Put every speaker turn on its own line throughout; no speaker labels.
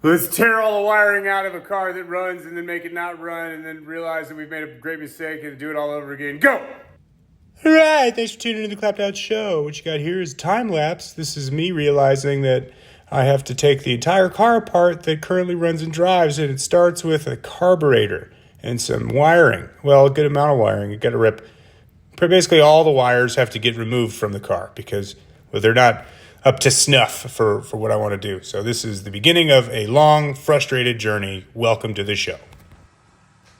Let's tear all the wiring out of a car that runs and then make it not run and then realize that we've made a great mistake and do it all over again. Go! All right, thanks for tuning in to the Clapped Out Show. What you got here is time lapse. This is me realizing that I have to take the entire car apart that currently runs and drives, and it starts with a carburetor and some wiring. Well, a good amount of wiring. You got to rip. Basically, all the wires have to get removed from the car because they're not up to snuff for what I want to do. So this is the beginning of a long, frustrated journey. Welcome to the show.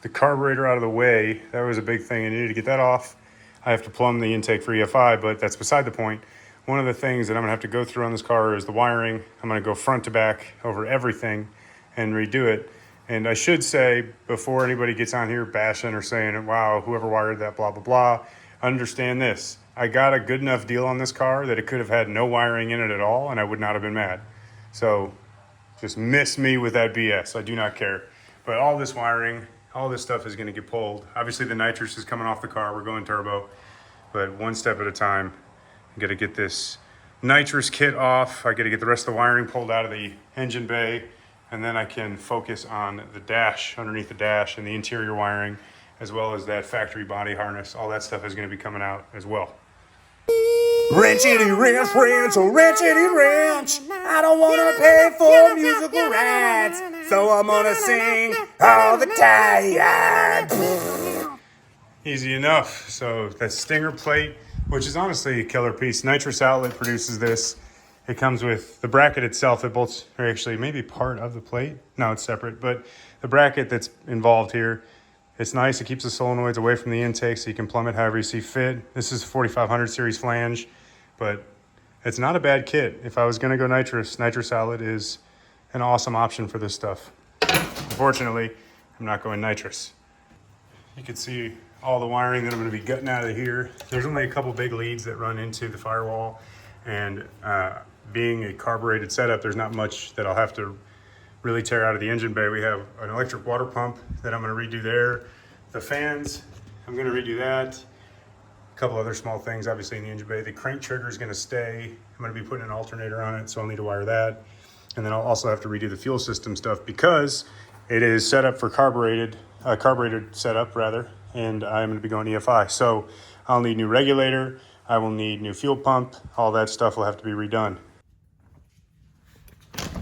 The carburetor out of the way, that was a big thing. I needed to get that off. I have to plumb the intake for EFI, but that's beside the point. One of the things that I'm going to have to go through on this car is the wiring. I'm going to go front to back over everything and redo it. And I should say, before anybody gets on here bashing or saying, wow, whoever wired that, blah, blah, blah, understand this. I got a good enough deal on this car that it could have had no wiring in it at all, and I would not have been mad. So just miss me with that BS. I do not care. But all this wiring, all this stuff is going to get pulled. Obviously, the nitrous is coming off the car. We're going turbo. But one step at a time. I got to get this nitrous kit off. I got to get the rest of the wiring pulled out of the engine bay. And then I can focus on the dash, underneath the dash, and the interior wiring, as well as that factory body harness. All that stuff is going to be coming out as well.
Wrenchity wrench, wrench, oh wrenchity wrench. I don't wanna pay for musical rights, so I'm gonna sing all the time.
Easy enough. So that stinger plate, which is honestly a killer piece. Nitrous Outlet produces this. It comes with the bracket itself. It bolts, or actually maybe part of the plate. No, it's separate. But the bracket that's involved here, it's nice. It keeps the solenoids away from the intake so you can plumb it however you see fit. This is a 4500 series flange, but it's not a bad kit. If I was going to go nitrous Outlet is an awesome option for this stuff. Unfortunately, I'm not going nitrous. You can see all the wiring that I'm going to be gutting out of here. There's only a couple big leads that run into the firewall, and being a carbureted setup, there's not much that I'll have to really tear out of the engine bay. We have an electric water pump that I'm going to redo there. The fans, I'm going to redo that. A couple other small things, obviously, in the engine bay. The crank trigger is going to stay. I'm going to be putting an alternator on it, so I'll need to wire that. And then I'll also have to redo the fuel system stuff because it is set up for carbureted setup, rather, and I'm going to be going EFI. So I'll need new regulator. I will need new fuel pump. All that stuff will have to be redone.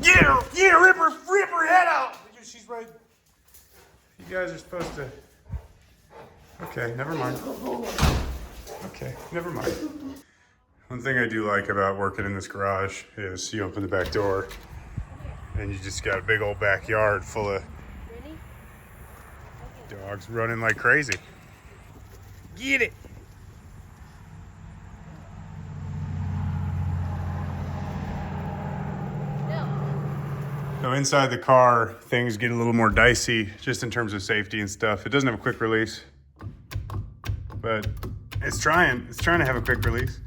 Yeah, rip her head out.
She's right. You guys are supposed to. Okay, never mind. Okay, never mind. One thing I do like about working in this garage is you open the back door and you just got a big old backyard full of dogs running like crazy.
Get it.
So inside the car, things get a little more dicey just in terms of safety and stuff. It doesn't have a quick release, but it's trying to have a quick release.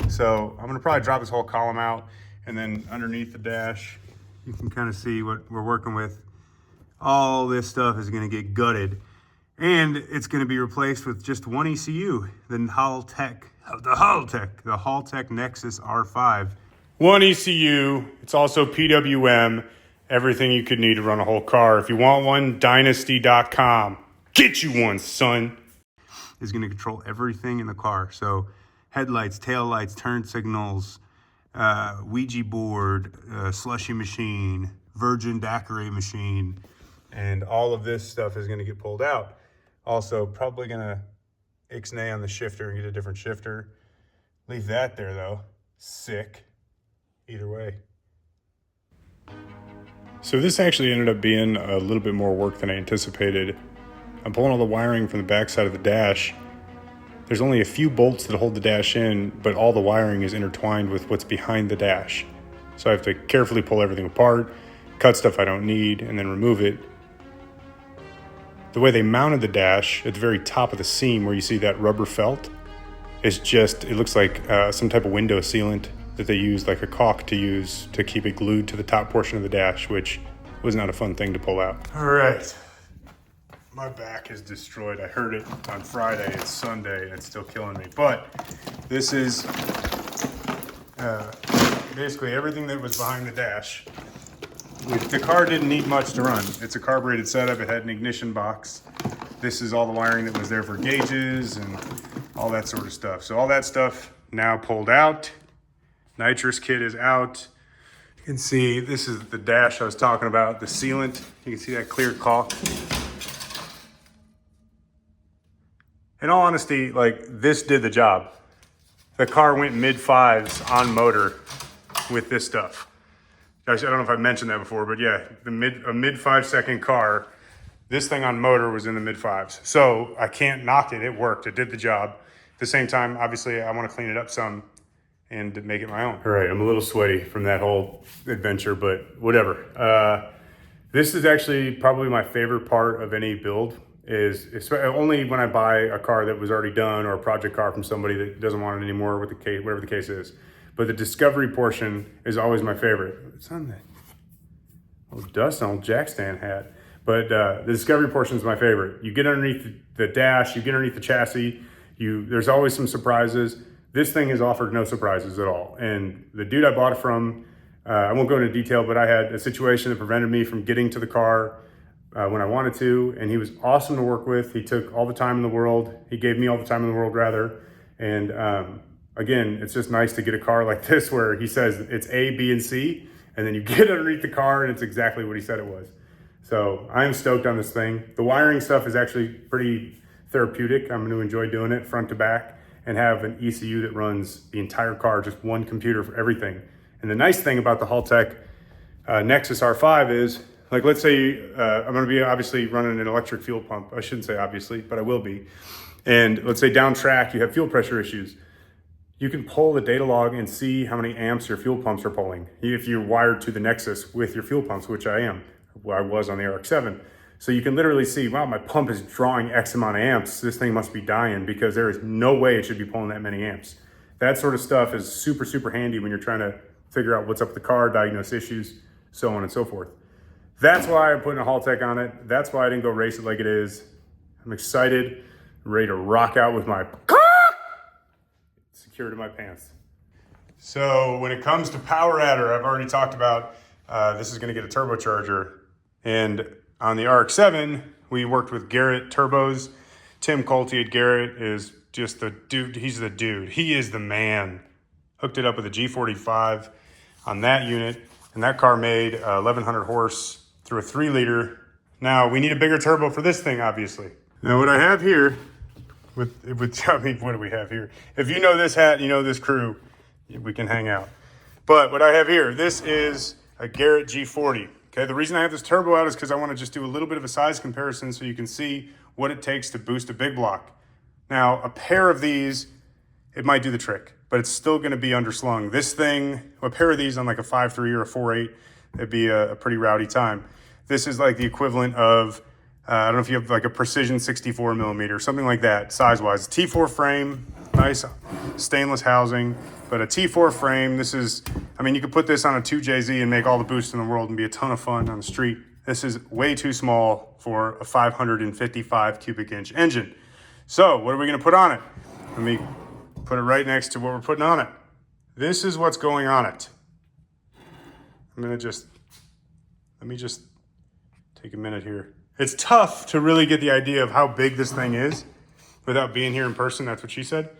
So I'm gonna probably drop this whole column out, and then underneath the dash, you can kind of see what we're working with. All this stuff is gonna get gutted, and it's gonna be replaced with just one ECU, the Haltech Nexus R5. One ECU, it's also PWM, everything you could need to run a whole car. If you want one, dynasty.com. Get you one, son. Is going to control everything in the car. So headlights, taillights, turn signals, Ouija board, slushy machine, virgin daiquiri machine, and all of this stuff is going to get pulled out. Also, probably going to ixnay on the shifter and get a different shifter. Leave that there, though. Sick. Either way. So this actually ended up being a little bit more work than I anticipated. I'm pulling all the wiring from the backside of the dash. There's only a few bolts that hold the dash in, but all the wiring is intertwined with what's behind the dash. So I have to carefully pull everything apart, cut stuff I don't need, and then remove it. The way they mounted the dash at the very top of the seam where you see that rubber felt, it looks like some type of window sealant that they use, like a caulk, to use to keep it glued to the top portion of the dash, which was not a fun thing to pull out. All right, my back is destroyed. I heard it on Friday, it's Sunday, and it's still killing me. But this is basically everything that was behind the dash the car didn't need much to run. It's a carbureted setup. It had an ignition box. This is all the wiring that was there for gauges and all that sort of stuff. So all that stuff now pulled out. Nitrous kit is out. You can see this is the dash I was talking about, the sealant. You can see that clear caulk. In all honesty, like, this did the job. The car went mid-fives on motor with this stuff. Actually, I don't know if I mentioned that before, but yeah, a mid 5 second car, this thing on motor was in the mid-fives. So I can't knock it. It worked. It did the job. At the same time, obviously, I want to clean it up some and make it my own. All right, I'm a little sweaty from that whole adventure, but whatever. This is actually probably my favorite part of any build, is only when I buy a car that was already done or a project car from somebody that doesn't want it anymore, with the case, whatever the case is. But the discovery portion is always my favorite. It's on the old dust on old jack stand hat. But the discovery portion is my favorite. You get underneath the dash, you get underneath the chassis, there's always some surprises. This thing has offered no surprises at all. And the dude I bought it from, I won't go into detail, but I had a situation that prevented me from getting to the car when I wanted to, and he was awesome to work with. He took all the time in the world. He gave me all the time in the world, rather. And again, it's just nice to get a car like this where he says it's A, B, and C, and then you get underneath the car and it's exactly what he said it was. So I'm stoked on this thing. The wiring stuff is actually pretty therapeutic. I'm going to enjoy doing it front to back and have an ECU that runs the entire car, just one computer for everything. And the nice thing about the Haltech Nexus R5 is, like, let's say I'm going to be obviously running an electric fuel pump. I shouldn't say obviously, but I will be. And let's say down track, you have fuel pressure issues. You can pull the data log and see how many amps your fuel pumps are pulling. If you're wired to the Nexus with your fuel pumps, which I am. I was on the RX-7. So you can literally see, wow, my pump is drawing X amount of amps. This thing must be dying, because there is no way it should be pulling that many amps. That sort of stuff is super, super handy when you're trying to figure out what's up with the car, diagnose issues, so on and so forth. That's why I'm putting a Haltech on it. That's why I didn't go race it like it is. I'm excited, ready to rock out with my car secured in my pants. So when it comes to power adder, I've already talked about this is going to get a turbocharger. And on the RX-7, we worked with Garrett Turbos. Tim Colty at Garrett is just the dude. He's the dude. He is the man. Hooked it up with a G45 on that unit. And that car made 1,100 horse through a 3-liter. Now, we need a bigger turbo for this thing, obviously. Now, what I have here, I mean, what do we have here? If you know this hat, you know this crew, we can hang out. But what I have here, this is a Garrett G40. Okay, the reason I have this turbo out is because I want to just do a little bit of a size comparison so you can see what it takes to boost a big block. Now, a pair of these, it might do the trick, but it's still going to be underslung. This thing, a pair of these on like a 5.3 or a 4.8, it'd be a pretty rowdy time. This is like the equivalent of, I don't know if you have like a precision 64 millimeter, something like that, size-wise. T4 frame, nice stainless housing, but a T4 frame. This is, I mean, you could put this on a 2JZ and make all the boost in the world and be a ton of fun on the street. This is way too small for a 555 cubic inch engine. So what are we going to put on it? Let me put it right next to what we're putting on it. This is what's going on it. Let me just take a minute here. It's tough to really get the idea of how big this thing is without being here in person. That's what she said.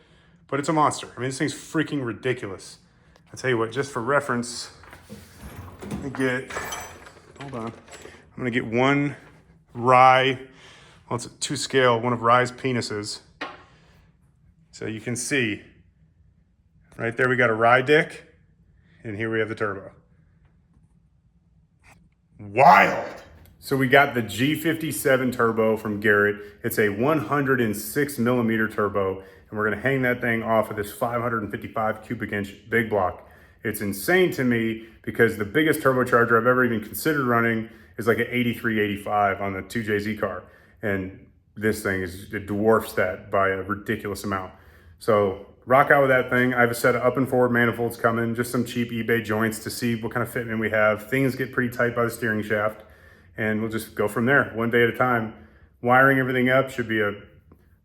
But it's a monster. I mean, this thing's freaking ridiculous. I'll tell you what, just for reference, I'm gonna get one rye, well, it's a 2 scale, one of Rye's penises. So you can see, right there we got a rye dick, and here we have the turbo. Wild! So we got the G57 turbo from Garrett. It's a 106 millimeter turbo, and we're gonna hang that thing off of this 555 cubic inch big block. It's insane to me because the biggest turbocharger I've ever even considered running is like an 83, 85 on the 2JZ car. And this thing it dwarfs that by a ridiculous amount. So rock out with that thing. I have a set of up and forward manifolds coming, just some cheap eBay joints to see what kind of fitment we have. Things get pretty tight by the steering shaft, and we'll just go from there, one day at a time. Wiring everything up should be a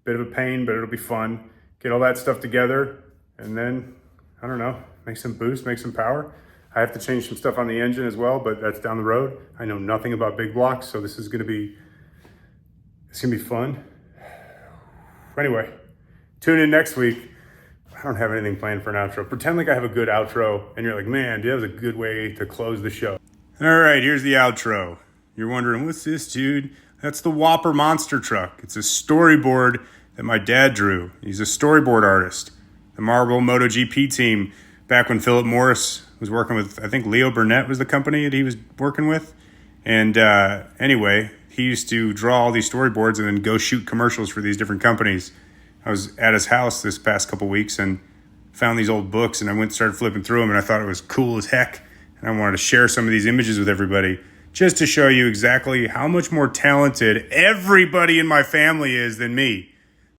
bit of a pain, but it'll be fun. Get all that stuff together, and then, I don't know, make some boost, make some power. I have to change some stuff on the engine as well, but that's down the road. I know nothing about big blocks, so it's gonna be fun. Anyway, tune in next week. I don't have anything planned for an outro. Pretend like I have a good outro, and you're like, man, that was a good way to close the show. All right, here's the outro. You're wondering, what's this, dude? That's the Whopper monster truck. It's a storyboard that my dad drew. He's a storyboard artist. The Marble MotoGP team, back when Philip Morris was working with, I think Leo Burnett was the company that he was working with. And anyway, he used to draw all these storyboards and then go shoot commercials for these different companies. I was at his house this past couple weeks and found these old books, and I went and started flipping through them, and I thought it was cool as heck. And I wanted to share some of these images with everybody just to show you exactly how much more talented everybody in my family is than me.